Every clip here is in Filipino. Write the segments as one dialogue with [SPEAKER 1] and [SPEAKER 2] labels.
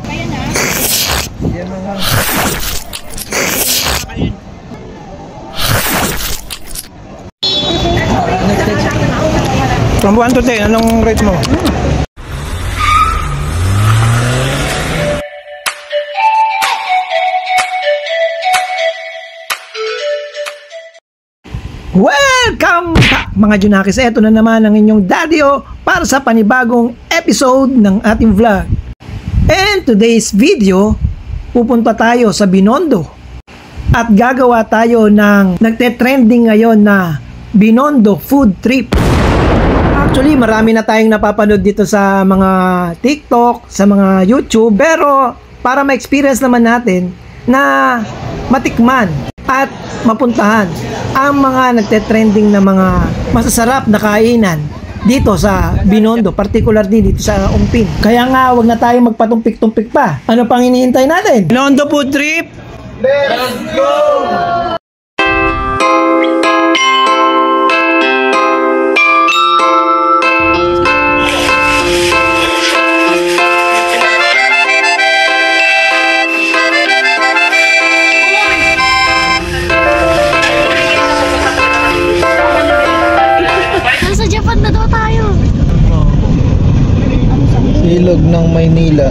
[SPEAKER 1] Kaya na?
[SPEAKER 2] Yan na nga. From 1 to 10, anong rate mo? Welcome back mga Junakis. Ito na naman ang inyong Daddy O para sa panibagong episode ng ating vlog. And today's video, pupunta tayo sa Binondo at gagawa tayo ng nagte-trending ngayon na Binondo food trip. Actually, marami na tayong napapanood dito sa mga TikTok, sa mga YouTube, pero para ma-experience naman natin na matikman at mapuntahan ang mga nagte-trending na mga masasarap na kainan dito sa Binondo, particularly dito sa Ongpin. Kaya nga, wag na tayong magpatumpik-tumpik pa. Ano pang hinihintay natin? Binondo food trip! Let's go! Ilog ng Maynila.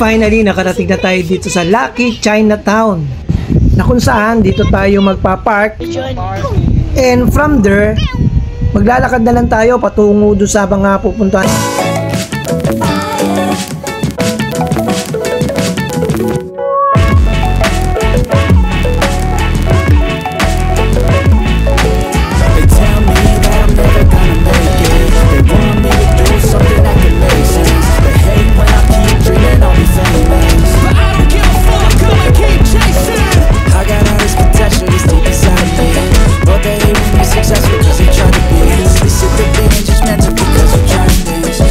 [SPEAKER 2] Finally, nakarating na tayo dito sa Lucky Chinatown na kung saan dito tayo magpa-park, and from there maglalakad na lang tayo patungo doon sa mga pupuntahan.
[SPEAKER 3] Successful cause they try to be. This is the thing, just meant to because I'm trying this.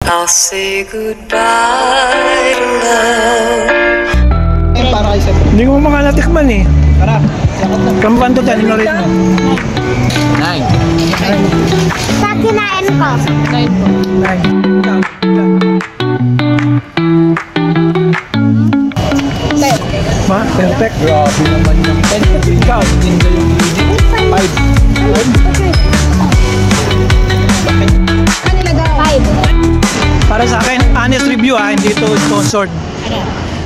[SPEAKER 3] I'll say goodbye to love.
[SPEAKER 4] Para kay Sir.
[SPEAKER 2] Hindi ko mga natikman eh.
[SPEAKER 4] Tara, sakot na.
[SPEAKER 2] From 1 to 10, ino rate mo?
[SPEAKER 4] 9.
[SPEAKER 1] Sa kinain ko.
[SPEAKER 2] 9. Ma, perfect.
[SPEAKER 4] Grabe naman yung 10.
[SPEAKER 2] Ikaw?
[SPEAKER 4] Hindi yung 5.
[SPEAKER 1] Five.
[SPEAKER 2] Para sa akin, honest review hindi ito sponsored. 8.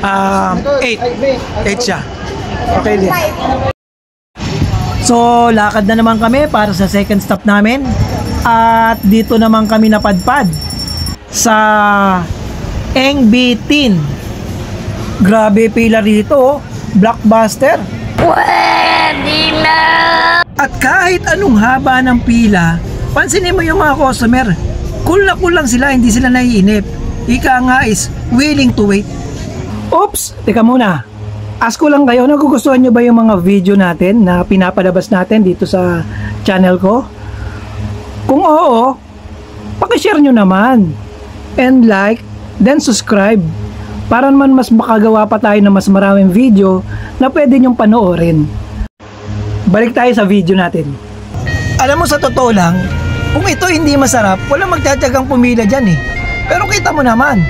[SPEAKER 2] 8 siya. Okay din. So, lakad na naman kami para sa second stop namin. At dito naman kami napadpad sa Engbitin. Grabe pila rito, blockbuster.
[SPEAKER 1] Pwede na.
[SPEAKER 2] At kahit anong haba ng pila, pansinin mo yung mga customer, cool na cool lang sila, hindi sila naiinip. Ika nga is willing to wait. Oops, teka muna. Ask ko lang kayo, nagugustuhan nyo ba yung mga video natin na pinapalabas natin dito sa channel ko? Kung oo, pakishare nyo naman. And like, then subscribe. Para naman mas makagawa pa tayo ng mas maraming video na pwede nyong panoorin. Balik tayo sa video natin. Alam mo, sa totoo lang, kung ito hindi masarap, walang magtatiyagang pumila dyan eh. Pero kita mo naman,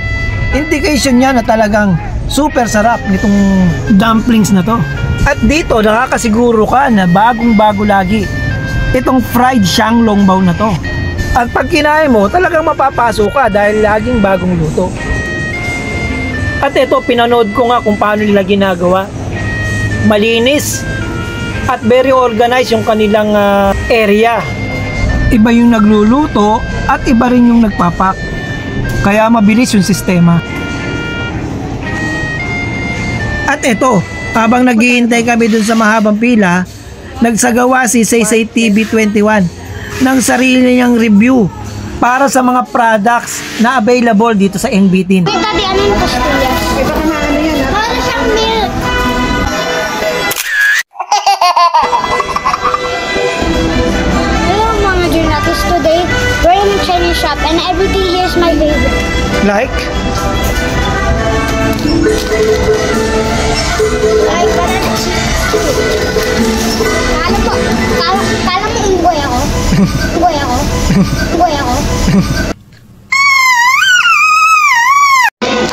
[SPEAKER 2] indication niya na talagang super sarap nitong dumplings na to. At dito, nakakasiguro ka na bagong-bago lagi itong fried xianglongbao na to. At pag kinain mo, talagang mapapasok ka dahil laging bagong luto. At ito, pinanood ko nga kung paano nila ginagawa. Malinis at very organized yung kanilang area. Iba yung nagluluto at iba rin yung nagpapak. Kaya mabilis yung sistema. At ito, habang naghihintay kami dun sa mahabang pila, nagsagawa si Saysay TV 21 ng sarili niyang review para sa mga products na available dito sa Engbitin.
[SPEAKER 1] Wait, Daddy, ano yung pastillas? Para siyang milk. Hello mga Junakis, today we're in a Chinese shop and everything here is my favorite.
[SPEAKER 2] Like?
[SPEAKER 1] Like banana chips. Kala mo unggoy ako? Unggoy ako? Unggoy ako?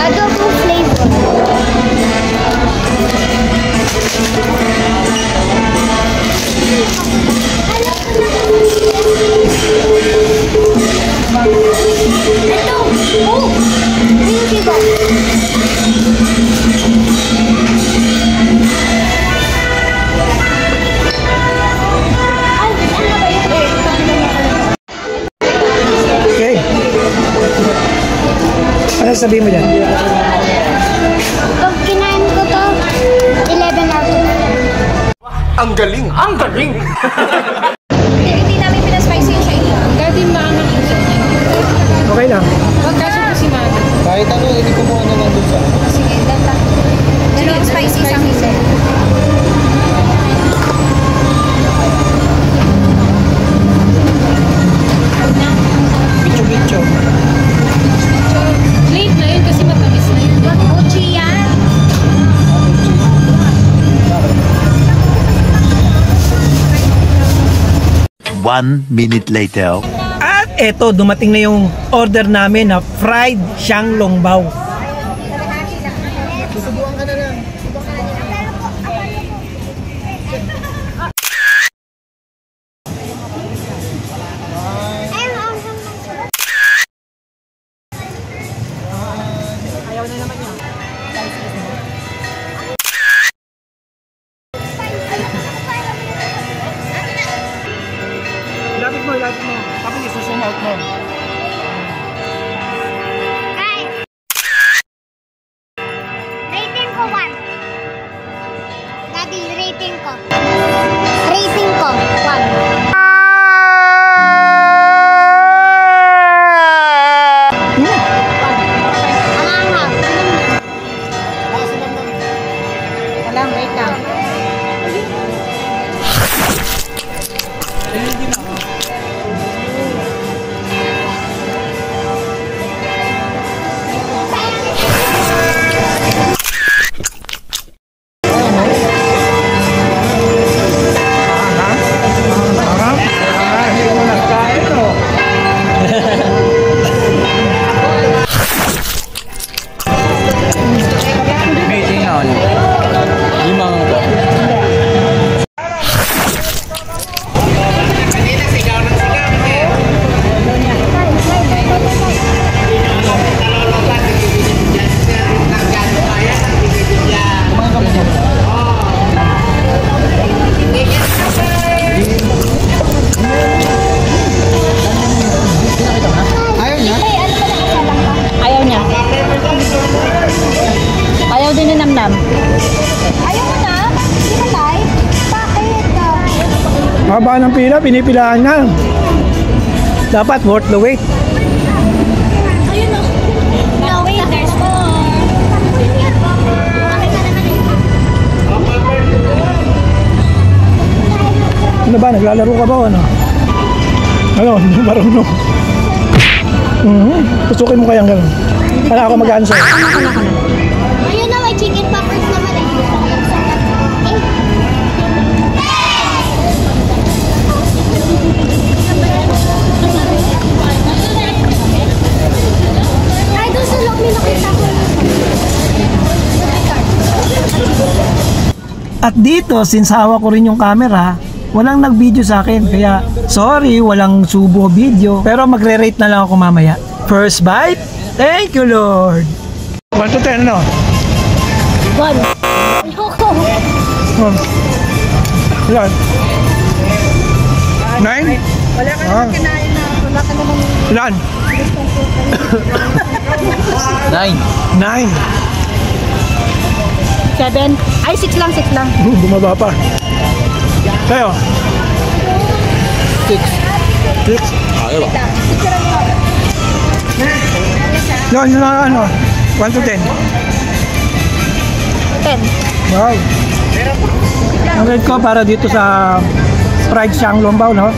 [SPEAKER 1] Adobo flavor. Ito! Oh! Green chico.
[SPEAKER 2] Okay. Ano sabihin mo dyan?
[SPEAKER 1] Pag kinain ko to, 11 out of 10.
[SPEAKER 4] Ang galing! Ang galing!
[SPEAKER 1] Hindi namin pinaspicy yung shiny.
[SPEAKER 5] Dati maangang ito.
[SPEAKER 2] Okay lang.
[SPEAKER 5] Huwag kaso po si Mami.
[SPEAKER 4] Kahit ano, hindi ko muna na nandun sa...
[SPEAKER 1] Sige, data. Dalawang spicy sa akin.
[SPEAKER 2] Bicho-bicho.
[SPEAKER 5] Late na yun kasi matamis na yun.
[SPEAKER 1] Uchi yan.
[SPEAKER 6] One minute later.
[SPEAKER 2] At eto, dumating na yung order namin na fried xianglongbao. Lapit mo. Tapos isusum out mo.
[SPEAKER 1] Guys. Rating ko 1. Daddy, rating ko. Rating ko 1. Ang anghang. Ayaw mo na? Hindi na tayo? Bakit?
[SPEAKER 2] Haba ng pila, pinipilahan na. Dapat worth the wait.
[SPEAKER 1] Ayun o. No, wait, there's more.
[SPEAKER 2] Ano ba, naglalaro ka ba o ano? Ano, hindi mo marunong. Tusukin mo kayang gano'n. Kala ako mag-answer.
[SPEAKER 1] Ayun na, may chicken poppers naman eh. Ay, doon sa loob, may nakita ko.
[SPEAKER 2] At dito, since hawak ko rin yung camera, walang nag-video sa akin. Kaya, sorry, walang subo video. Pero magre-rate na lang ako mamaya. First bite, thank you Lord. 1 to 10, ano?
[SPEAKER 1] 1. Ayoko.
[SPEAKER 2] Ilan? 9?
[SPEAKER 5] Wala ka naman kinain na. Wala ka naman.
[SPEAKER 2] Ilan?
[SPEAKER 4] 9.
[SPEAKER 2] 9.
[SPEAKER 5] 7. Ay, 6 lang, 6 lang.
[SPEAKER 2] Bumaba pa. Sa'yo?
[SPEAKER 4] 6.
[SPEAKER 2] 6.
[SPEAKER 4] Ayaw ba?
[SPEAKER 2] Yun, yun na ano? 1 to 10.
[SPEAKER 5] 10.
[SPEAKER 2] Wow. Ang rate ko para dito sa fried Shanglongbao, no?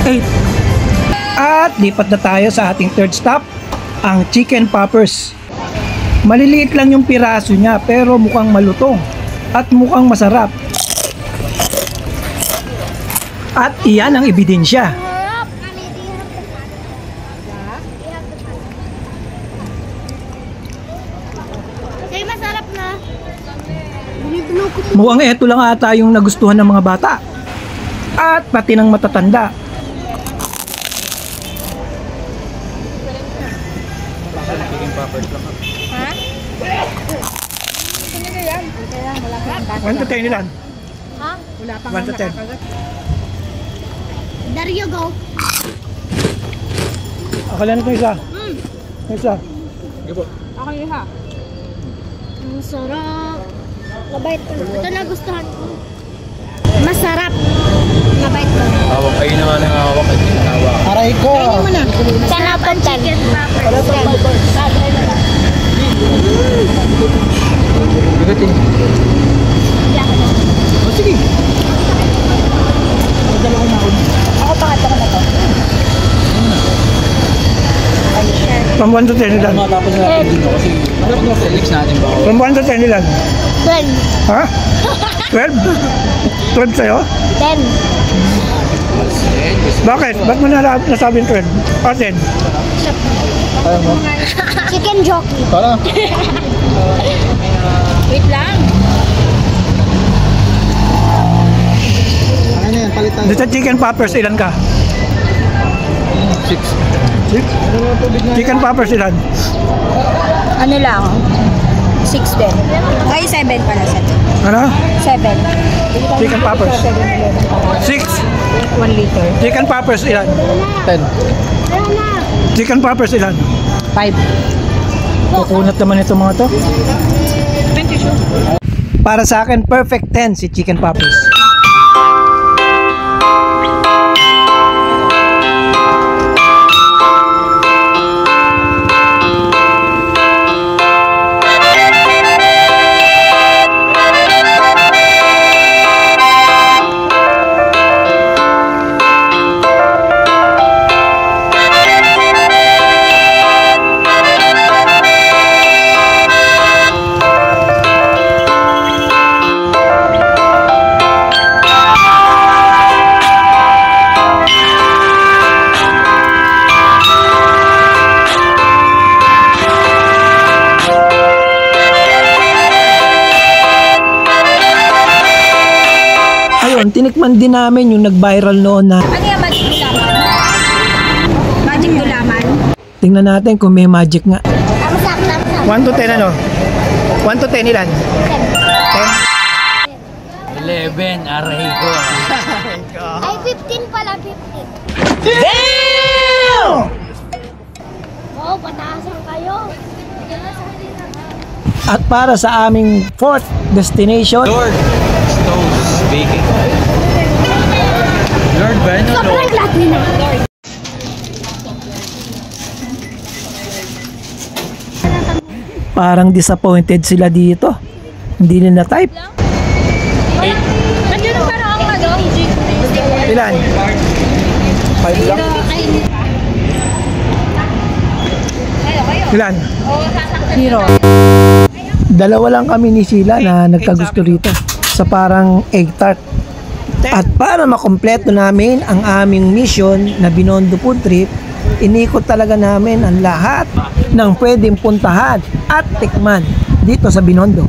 [SPEAKER 2] 8. At lipat na tayo sa ating third stop, ang chicken poppers. Maliliit lang yung piraso niya pero mukhang malutong at mukhang masarap. At iyan ang ebidensya.
[SPEAKER 1] Kasi masarap na.
[SPEAKER 2] Mukhang eto lang ata yung nagustuhan ng mga bata. At pati ng matatanda. One to 10 ilan?
[SPEAKER 1] Ha?
[SPEAKER 2] 1 to 10.
[SPEAKER 1] There you go.
[SPEAKER 2] Akala nito isa. Isa.
[SPEAKER 5] Okay, ha?
[SPEAKER 1] Ang sarap. Mabait ko. Ito nagustuhan ko. Masarap. Mabait ko.
[SPEAKER 4] Hawak kayo naman ang hawak at hawak.
[SPEAKER 2] Aray ko!
[SPEAKER 1] 10 out of 10.
[SPEAKER 4] Bigatin.
[SPEAKER 2] Oh, sige.
[SPEAKER 1] Ako pangatlo ko na to.
[SPEAKER 2] From 1 to 10 ilan?
[SPEAKER 4] Matapos natin dito kasi Felix natin ba?
[SPEAKER 2] From 1 to 10 ilan?
[SPEAKER 1] 12.
[SPEAKER 2] Ha? 12? 12 sa'yo?
[SPEAKER 1] 10.
[SPEAKER 2] Bakit? Ba't mo nasabing 12? O 10?
[SPEAKER 1] Chicken jockey.
[SPEAKER 4] Para.
[SPEAKER 5] Wait lang.
[SPEAKER 4] Ano yan? Palitan.
[SPEAKER 2] Dito sa chicken poppers, ilan ka?
[SPEAKER 4] 6.
[SPEAKER 2] 6? Chicken poppers, ilan?
[SPEAKER 5] Ano lang? 6 din. Ay, 7 pala. 7.
[SPEAKER 2] Ano?
[SPEAKER 5] 7.
[SPEAKER 2] Chicken poppers. 6?
[SPEAKER 5] 1 liter.
[SPEAKER 2] Chicken poppers, ilan?
[SPEAKER 4] 10.
[SPEAKER 2] Chicken poppers, ilan?
[SPEAKER 5] 5.
[SPEAKER 2] Kukunat naman ito mga to. Para sa akin, perfect 10 si chicken poppers. Tinikman din namin yung nag-viral noon na
[SPEAKER 5] Ano yung magic gulaman? Magic gulaman?
[SPEAKER 2] tingnan natin kung may magic nga.
[SPEAKER 1] Tamsak, tamsak.
[SPEAKER 2] 1 to 10 ano? 1 to 10 ilan?
[SPEAKER 4] 11. Aray ko.
[SPEAKER 1] Ay, 15 pala, 15.
[SPEAKER 2] Damn!
[SPEAKER 1] Wow, pataasan kayo.
[SPEAKER 2] At para sa aming fourth destination,
[SPEAKER 4] Lord. Stoves. Bacon. Lord ba? Ano Lord?
[SPEAKER 1] Sobrang laki na.
[SPEAKER 2] parang disappointed sila dito. Hindi nila type.
[SPEAKER 5] Nandiyan na parang ang ano?
[SPEAKER 2] Ilan? 5 lang? Ilan?
[SPEAKER 5] Zero.
[SPEAKER 2] Dalawa lang kami ni Sheila na nagkagusto rito sa parang egg tart. At para makompleto namin ang aming mission na Binondo Food Trip, inikot talaga namin ang lahat ng pwedeng puntahan at tikman dito sa Binondo.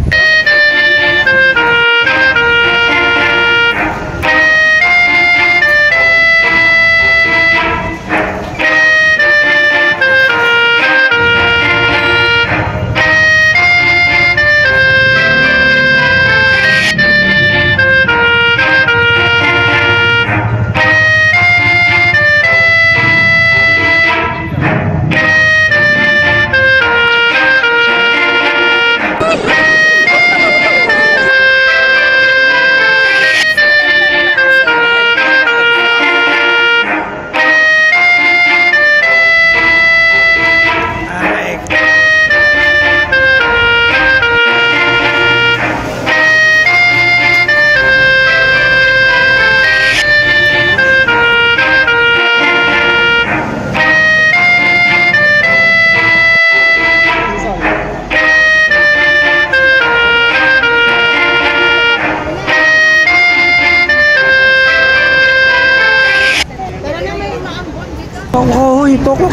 [SPEAKER 2] Ito ko.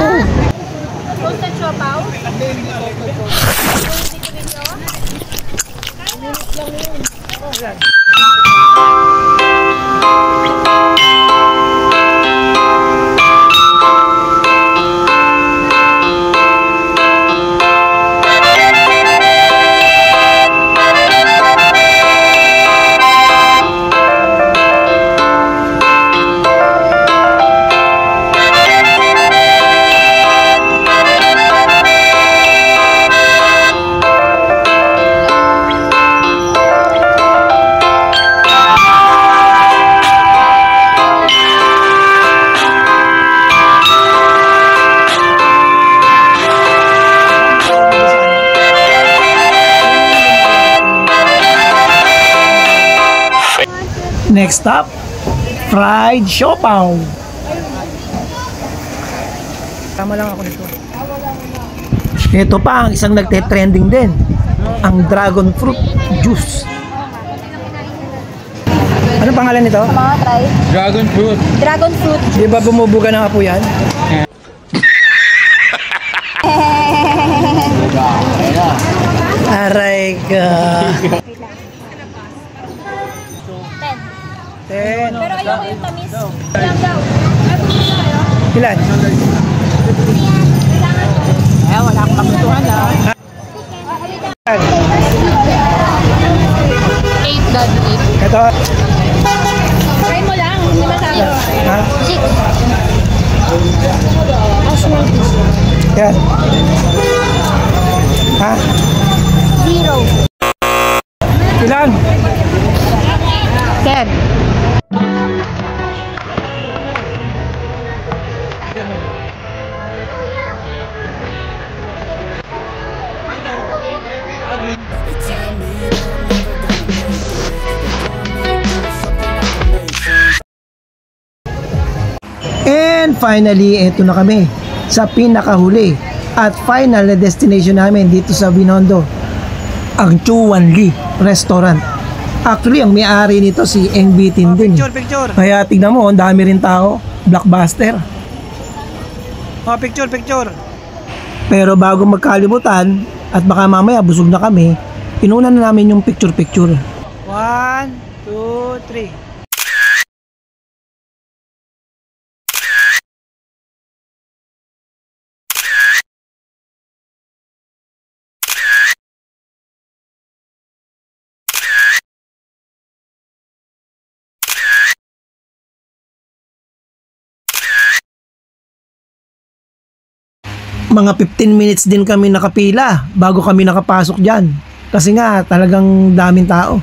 [SPEAKER 5] Toasted siopaw?
[SPEAKER 2] Next stop, fried siopaw. Tama lang ako nito. Ito pa ang isang nagte-trending din, ang dragon fruit juice. Ano pangalan nito?
[SPEAKER 5] Mga try.
[SPEAKER 4] Dragon fruit.
[SPEAKER 5] Dragon fruit.
[SPEAKER 2] Di ba bumubuga ng apo yan? Aray ka. 10.
[SPEAKER 5] Pero ayoko yung tamis. Ilang daw?
[SPEAKER 2] Ilan?
[SPEAKER 5] Eh, wala akong kamutuhan na. 8, dad, 8.
[SPEAKER 2] Ito.
[SPEAKER 5] Try mo lang, hindi masabi.
[SPEAKER 2] Ha?
[SPEAKER 1] 6.
[SPEAKER 2] Yan. Ha?
[SPEAKER 1] 0.
[SPEAKER 2] Ilan?
[SPEAKER 5] 10.
[SPEAKER 2] And finally, eto na kami sa pinakahuli at final na destination namin dito sa Binondo, ang Chuan Li Restaurant. Actually, ang may-ari nito si Eng Bitin din.
[SPEAKER 7] Picture.
[SPEAKER 2] Kaya tignan mo, ang dami rin tao. Blockbuster.
[SPEAKER 7] Picture.
[SPEAKER 2] Pero bago magkalimutan, at baka mamaya busog na kami, inuna na namin yung picture.
[SPEAKER 7] 1, 2, 3.
[SPEAKER 2] Mga 15 minutes din kami nakapila bago kami nakapasok dyan. Kasi nga talagang daming tao.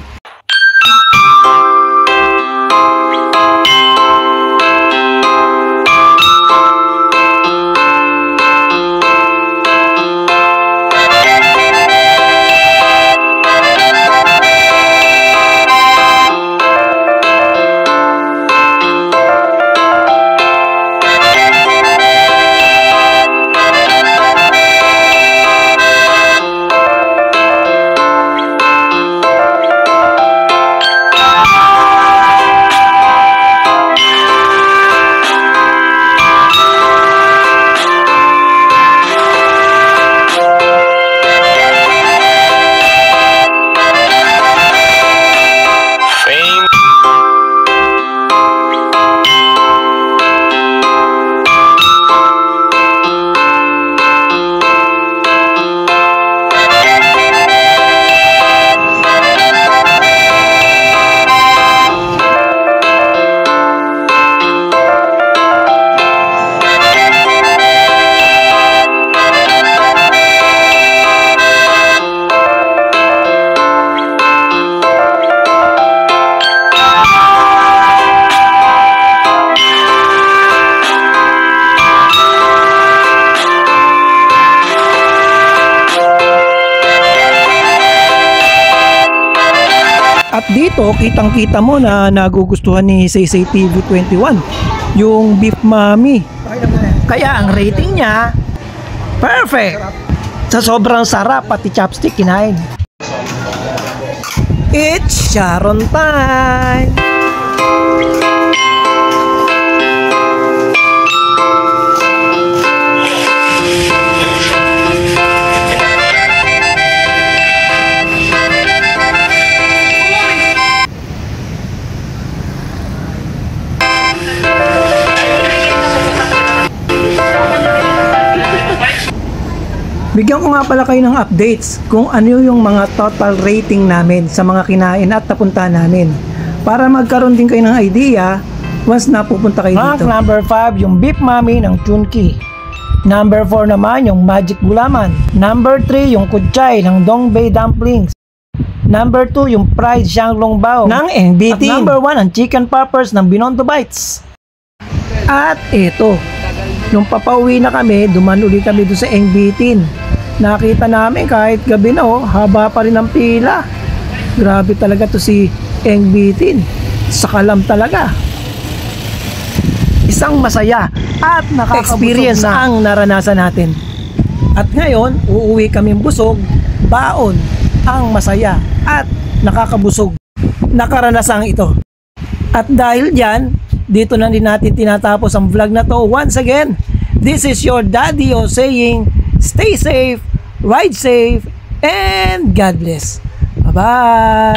[SPEAKER 2] At dito, kitang-kita mo na nagugustuhan ni Saysay TV 21 yung Beef Mami. Kaya ang rating niya, perfect! Sa sobrang sarap, pati chopstick kinain. It's Sharon time! Bigyan ko nga pala kayo ng updates kung ano yung mga total rating namin sa mga kinain at napunta namin. Para magkaroon din kayo ng idea once napupunta kayo dito. Number 5 yung Beef Mami ng Chunky. Number 4 naman yung Magic Gulaman. Number 3 yung Kuchay ng Dongbei Dumplings. Number 2 yung Fried Shanglong Bao ng NBT. At number 1 ang Chicken Poppers ng Binondo Bites. At ito, nung papauwi na kami, duman uli kami doon sa NBT. Nakita namin kahit gabi na haba pa rin ang pila. Grabe talaga to si NBT. Sakalam talaga. Isang masaya at nakaka-experience ang naranasan natin. At ngayon, uuwi kaming busog, baon ang masaya at nakakabusog na karanasang ito. At dahil dyan, dito na din natin tinatapos ang vlog na to. Once again, this is your Daddy O saying, stay safe, ride safe, and God bless. Bye-bye!